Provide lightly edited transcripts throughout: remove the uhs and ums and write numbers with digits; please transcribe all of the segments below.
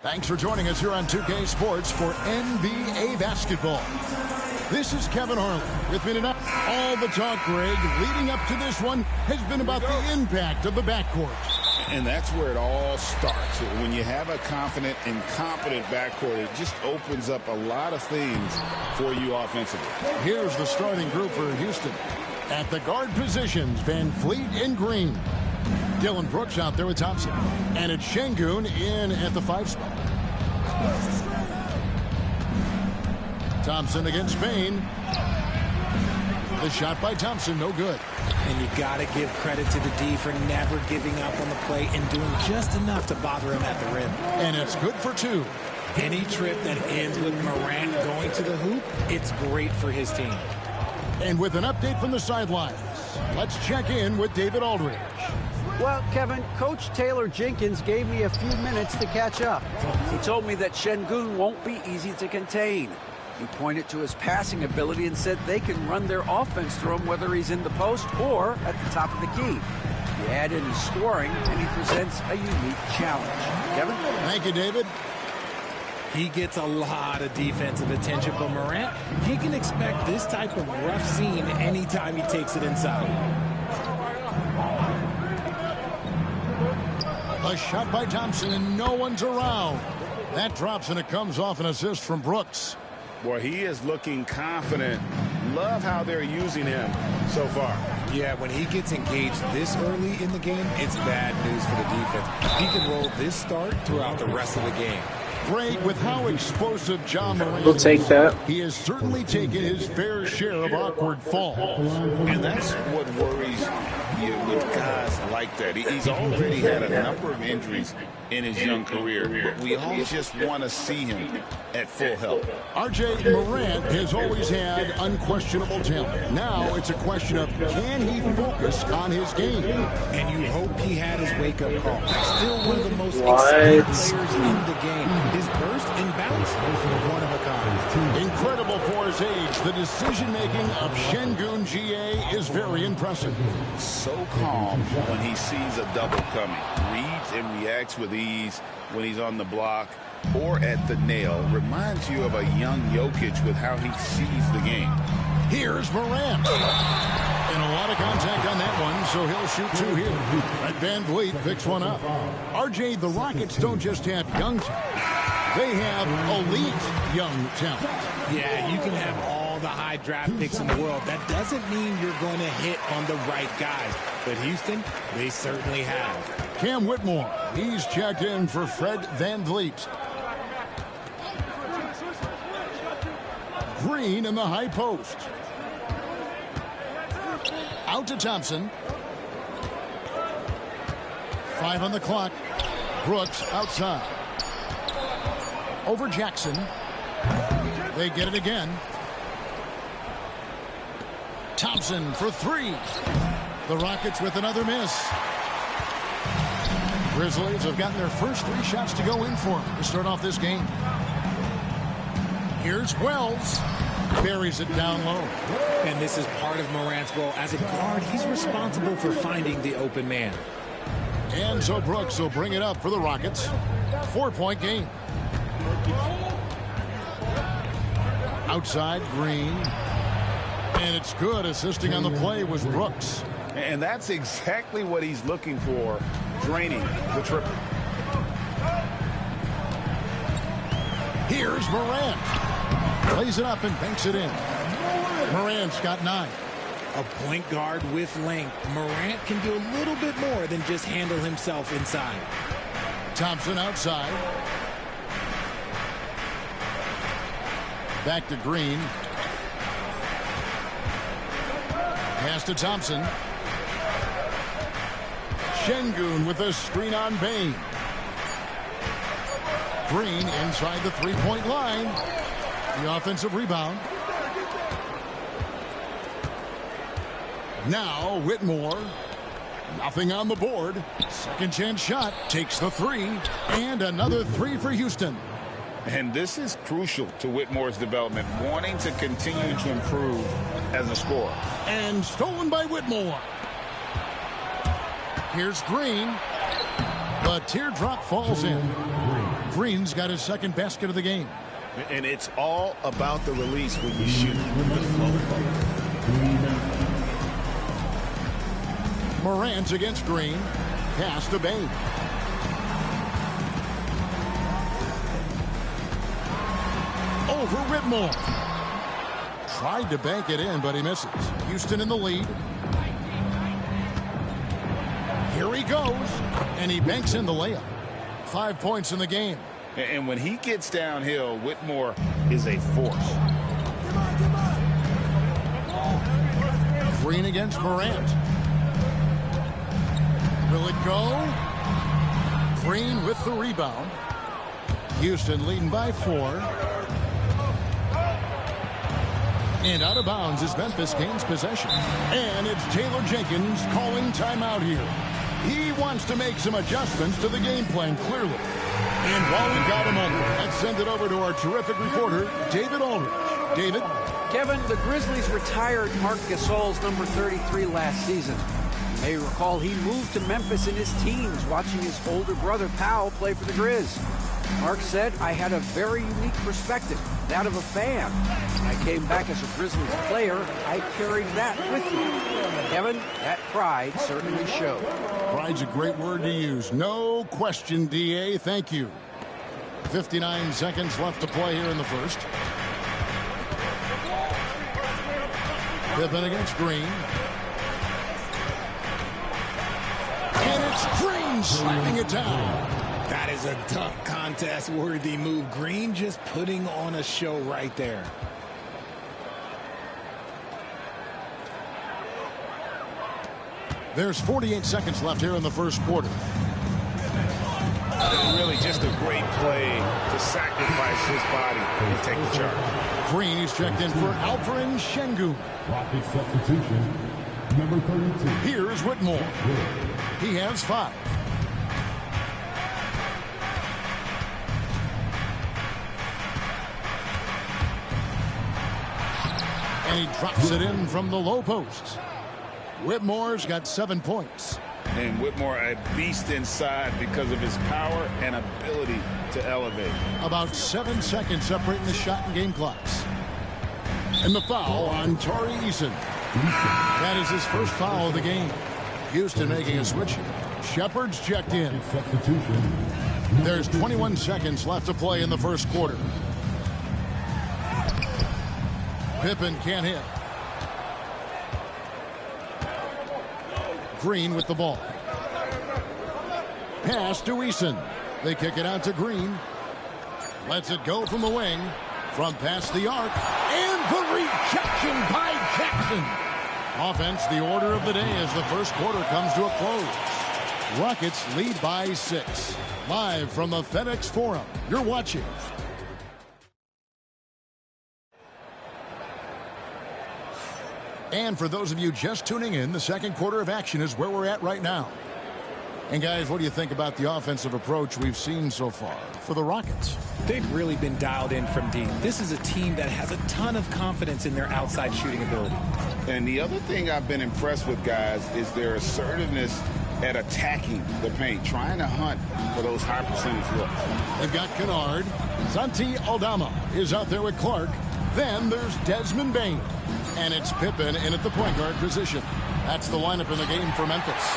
Thanks for joining us here on 2K Sports for NBA basketball. This is Kevin Harlan with me tonight. All the talk, Greg, leading up to this one has been about the impact of the backcourt. And that's where it all starts. When you have a confident and competent backcourt, it just opens up a lot of things for you offensively. Here's the starting group for Houston. At the guard positions, Van Fleet and Green. Dillon Brooks out there with Thompson. And it's Şengün in at the 5 spot. Thompson against Spain. The shot by Thompson, no good. And you got to give credit to the D for never giving up on the play and doing just enough to bother him at the rim. And it's good for 2. Any trip that ends with Morant going to the hoop, it's great for his team. And with an update from the sidelines, let's check in with David Aldridge. Well, Kevin, Coach Taylor Jenkins gave me a few minutes to catch up. He told me that Şengün won't be easy to contain. He pointed to his passing ability and said they can run their offense through him whether he's in the post or at the top of the key. You add in his scoring, and he presents a unique challenge. Kevin? Thank you, David. He gets a lot of defensive attention from Morant. He can expect this type of rough scene anytime he takes it inside. A shot by Thompson, and no one's around. That drops, and it comes off an assist from Brooks. Boy, he is looking confident. Love how they're using him so far. Yeah, when he gets engaged this early in the game, it's bad news for the defense. He can roll this start throughout the rest of the game. Greg, with how explosive Ja Morant We'll take that. he has certainly taken his fair share of awkward falls. And that's what worries you with guys like that. He's already had a number of injuries in his young career, but we all just want to see him at full health. RJ Morant has always had unquestionable talent. Now it's a question of, can he focus on his game? And you hope he had his wake-up call. Still one of the most What? exciting players in the game. His burst and bounce are one of a kind. Incredible for his age. The decision-making of Şengün GA is very impressive. So calm when he sees a double coming. Reads and reacts with ease when he's on the block or at the nail. Reminds you of a young Jokic with how he sees the game. Here's Morant. And a lot of contact on that one, so he'll shoot 2 here. And Van Vliet picks one up. RJ, the Rockets don't just have young talent. They have elite young talent. Yeah, you can have all the high draft picks in the world. That doesn't mean you're going to hit on the right guys. But Houston, they certainly have. Cam Whitmore, he's checked in for Fred Van Vliet. Green in the high post. Out to Thompson. 5 on the clock. Brooks outside. Over Jackson. They get it again. Thompson for 3. The Rockets with another miss. Grizzlies have gotten their first 3 shots to go in for them to start off this game. Here's Wells. Buries it down low. And this is part of Morant's role. As a guard, he's responsible for finding the open man. And so Brooks will bring it up for the Rockets. 4-point game. Outside, Green. And it's good. Assisting on the play was Brooks. And that's exactly what he's looking for, draining the triple. Here's Morant. Plays it up and banks it in. Morant's got 9. A point guard with length. Morant can do a little bit more than just handle himself inside. Thompson outside. Back to Green. Pass to Thompson. Şengün with a screen on Bane. Green inside the 3-point line. The offensive rebound. Now Whitmore. Nothing on the board. Second chance shot. Takes the 3. And another 3 for Houston. And this is crucial to Whitmore's development, wanting to continue to improve as a scorer. And stolen by Whitmore. Here's Green. The teardrop falls in. Green's got his second basket of the game. And it's all about the release when you shoot the flow. Morant against Green. Pass to Bain. Over Whitmore. Tried to bank it in, but he misses. Houston in the lead. Here he goes. And he banks in the layup. 5 points in the game. And when he gets downhill, Whitmore is a force. Green against Morant. Will it go? Green with the rebound. Houston leading by 4. And out of bounds as Memphis gains possession. And it's Taylor Jenkins calling timeout here. He wants to make some adjustments to the game plan, clearly. And while we've got a moment, let's send it over to our terrific reporter, David Aldridge. David? Kevin, the Grizzlies retired Marc Gasol's number 33 last season. You may recall he moved to Memphis in his teens, watching his older brother Powell play for the Grizz. Marc said, I had a very unique perspective, that of a fan. When I came back as a Grizzlies player, I carried that with me. Kevin, that pride certainly showed. Pride's a great word to use. No question, D.A. Thank you. 59 seconds left to play here in the first. Pippen against Green. And it's Green slamming it down. That is a dunk contest worthy move. Green just putting on a show right there. There's 48 seconds left here in the first quarter. Really just a great play to sacrifice his body and take the charge. Green is checked in for Alperen Şengün. Rocket substitution, number 32. Here's Whitmore. He has 5. And he drops it in from the low post. Whitmore's got 7 points. And Whitmore a beast inside because of his power and ability to elevate. About 7 seconds separating the shot and game clocks. And the foul on Tari Eason. That is his first foul of the game. Houston making a switch here. Shepard's checked in. Substitution. There's 21 seconds left to play in the first quarter. Pippen can't hit. Green with the ball. Pass to Eason. They kick it out to Green. Lets it go from the wing. From past the arc. And the rejection by Jackson. Offense, the order of the day as the first quarter comes to a close. Rockets lead by 6. Live from the FedEx Forum. You're watching. And for those of you just tuning in, the second quarter of action is where we're at right now. And guys, what do you think about the offensive approach we've seen so far for the Rockets? They've really been dialed in from deep. This is a team that has a ton of confidence in their outside shooting ability. And the other thing I've been impressed with, guys, is their assertiveness at attacking the paint, trying to hunt for those high percentage looks. They've got Kennard. Santi Aldama is out there with Clark. Then there's Desmond Bain. And it's Pippen in at the point guard position. That's the lineup in the game for Memphis.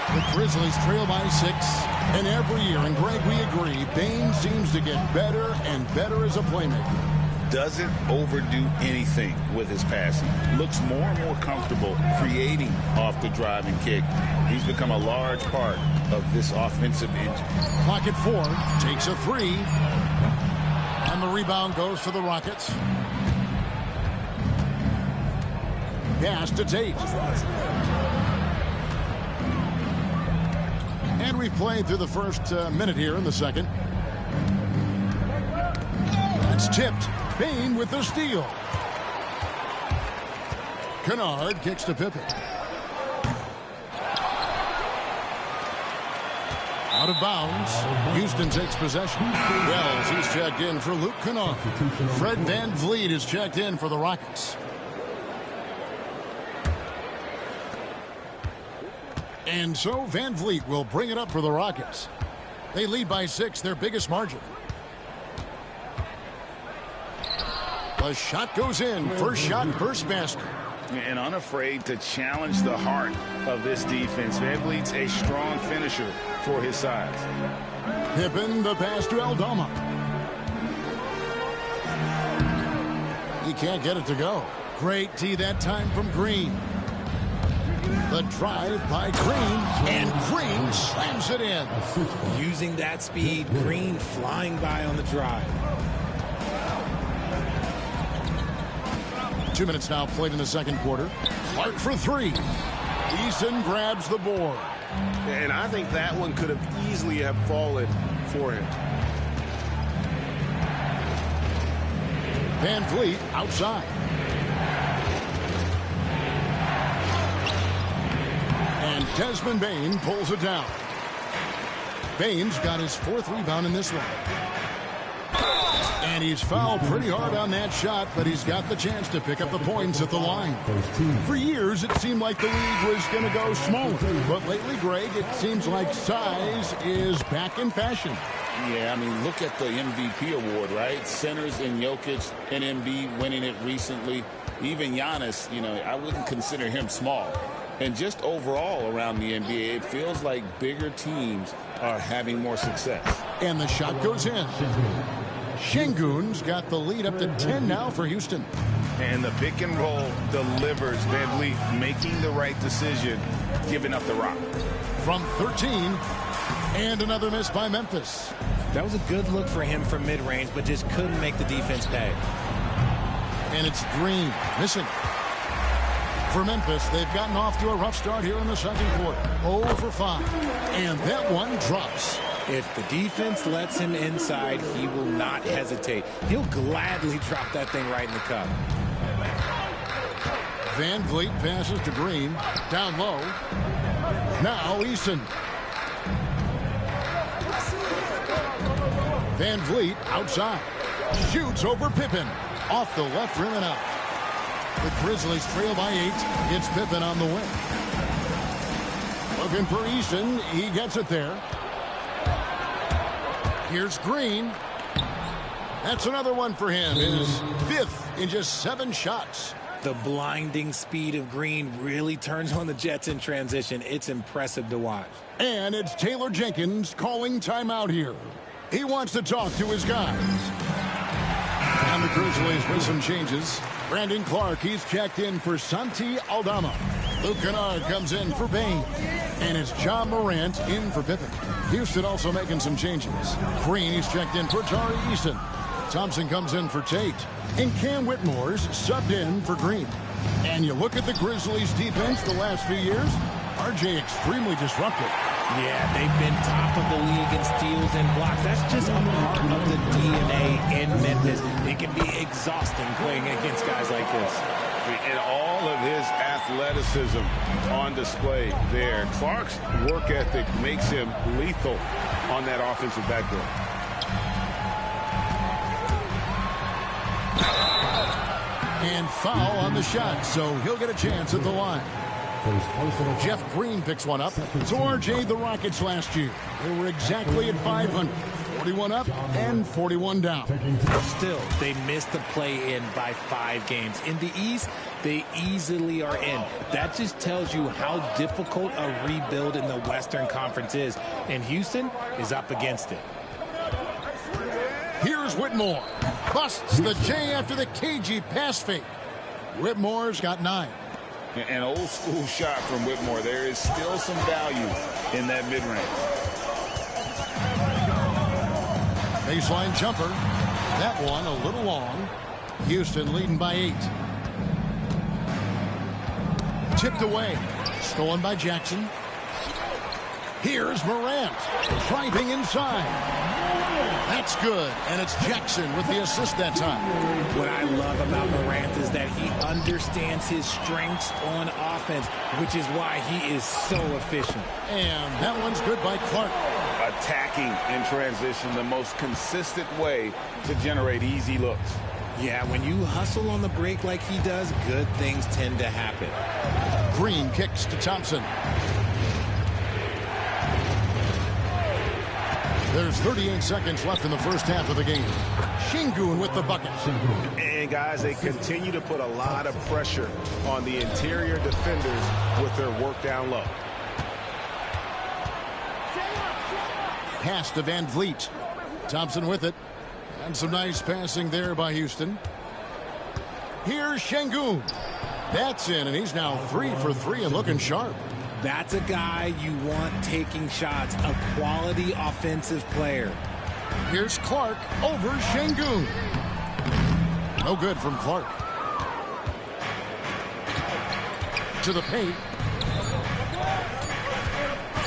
The Grizzlies trail by 6. And every year, and Greg, we agree, Bain seems to get better and better as a playmaker. Doesn't overdo anything with his passing. Looks more and more comfortable creating off the drive and kick. He's become a large part of this offensive engine. Clock at 4. Takes a 3. And the rebound goes to the Rockets. Pass to Tate. And we've played through the first minute here in the second. That's tipped. Bain with the steal. Kennard kicks to Pippen. Out of bounds. Houston takes possession. Wells, he's checked in for Luke Kennard. Fred VanVleet is checked in for the Rockets. And so VanVleet will bring it up for the Rockets. They lead by 6, their biggest margin. The shot goes in. First shot, first basket. And unafraid to challenge the heart of this defense. VanVleet's a strong finisher for his size. Pippen, the pass to Aldama. He can't get it to go. Great D that time from Green. The drive by Green, and Green slams it in. Using that speed, Green flying by on the drive. 2 minutes now played in the second quarter. Clark for 3. Eason grabs the board. And I think that one could have easily have fallen for him. VanVleet outside. And Desmond Bane pulls it down. Bane's got his 4th rebound in this one. And he's fouled pretty hard on that shot, but he's got the chance to pick up the points at the line. For years, it seemed like the league was going to go smaller. But lately, Greg, it seems like size is back in fashion. Yeah, I mean, look at the MVP award, right? Centers and Jokic and Embiid winning it recently. Even Giannis, you know, I wouldn't consider him small. And just overall around the NBA, it feels like bigger teams are having more success. And the shot goes in. Şengün's got the lead up to 10 now for Houston. And the pick and roll delivers. VanVleet making the right decision, giving up the rock. From 13, and another miss by Memphis. That was a good look for him from mid-range, but just couldn't make the defense pay. And it's Green missing. For Memphis, they've gotten off to a rough start here in the second quarter. 0 for 5. And that one drops. If the defense lets him inside, he will not hesitate. He'll gladly drop that thing right in the cup. VanVleet passes to Green. Down low. Now Eason. VanVleet outside. Shoots over Pippen. Off the left rim and out. The Grizzlies trail by 8. It's Pippen on the wing. Looking for Eason. He gets it there. Here's Green. That's another one for him. His 5th in just 7 shots. The blinding speed of Green really turns on the Jets in transition. It's impressive to watch. And it's Taylor Jenkins calling timeout here. He wants to talk to his guys. And the Grizzlies with some changes. Brandon Clark, he's checked in for Santi Aldama. Luke Kennard comes in for Bane. And it's John Morant in for Pippen. Houston also making some changes. Green, he's checked in for Tari Eason. Thompson comes in for Tate. And Cam Whitmore's subbed in for Green. And you look at the Grizzlies' defense the last few years, RJ extremely disruptive. Yeah, they've been top of the league in steals and blocks. That's just a part of the DNA in Memphis. It can be exhausting playing against guys like this. And all of his athleticism on display there. Clark's work ethic makes him lethal on that offensive backboard. And foul on the shot, so he'll get a chance at the line. Jeff Green picks one up. So RJ, the Rockets last year, they were exactly at 500. 41 up and 41 down. Still, they missed the play-in by 5 games. In the East, they easily are in. That just tells you how difficult a rebuild in the Western Conference is. And Houston is up against it. Here's Whitmore. Busts the J after the cagey pass fake. Whitmore's got 9. An old school shot from Whitmore. There is still some value in that mid-range. Baseline jumper. That one a little long. Houston leading by 8. Tipped away. Stolen by Jackson. Here's Morant. Driving inside. That's good. And it's Jackson with the assist that time. What I love about Morant is that he understands his strengths on offense, which is why he is so efficient. And that one's good by Clark. Attacking in transition, the most consistent way to generate easy looks. Yeah, when you hustle on the break like he does, good things tend to happen. Green kicks to Thompson. There's 38 seconds left in the first half of the game. Şengün with the bucket. And, guys, they continue to put a lot of pressure on the interior defenders with their work down low. Pass to Van Vliet. Thompson with it. And some nice passing there by Houston. Here's Şengün. That's in, and he's now 3 for 3 and looking sharp. That's a guy you want taking shots, a quality offensive player. Here's Clark over Şengün. No good from Clark. To the paint.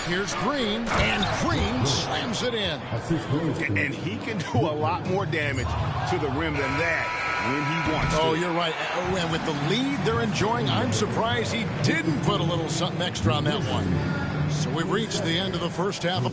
Here's Green, and Green slams it in. And he can do a lot more damage to the rim than that when he wants to. Oh, you're right. And with the lead they're enjoying, I'm surprised he didn't put a little something extra on that one. So we've reached the end of the first half.